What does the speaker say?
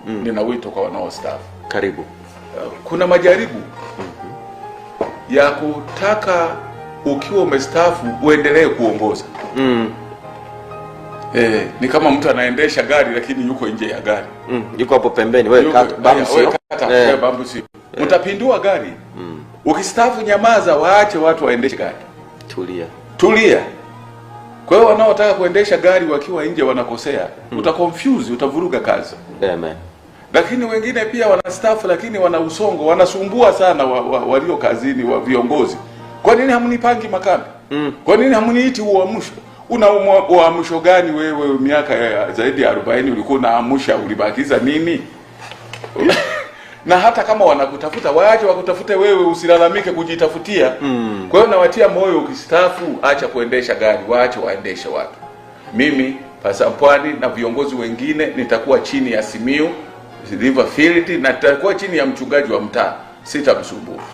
nina wito kwa wanaostaafu. Karibu. Kuna majaribu ya kutaka ukiwa umestaafu uendelee kuongoza. Ni kama mtu anaendesha gari lakini yuko nje ya gari. Yuko hapo pembeni, wewe kata bambu sio. Utapindua gari. Ukistaafu nyamaza, waache watu waendeshe gari. Tulia. Kwa hiyo wanaotaka kuendesha gari wakiwa nje wanakosea. Utaconfuse, utavuruga kazi. Amen. Lakini wengine pia wanastaafu lakini wana usongo, wanasumbua sana walio kazini, wa viongozi. Kwa nini hamnipangi makambi? Kwa nini hamniiti uamsho? Una uamsho gani wewe? Miaka zaidi ya 40 ulikuwa unaamsha, ulibakiza nini? Na hata kama wanakutafuta, waache wakutafute wewe, usilalamike kujitafutia. Kwa hiyo nawatia moyo, ukistaafu acha kuendesha gari, waache waendeshe watu. Mimi Pastor Mpwani na viongozi wengine nitakuwa chini ya Simiyu River Field na nitakuwa chini ya mchungaji wa mtaa, sitamsumbua.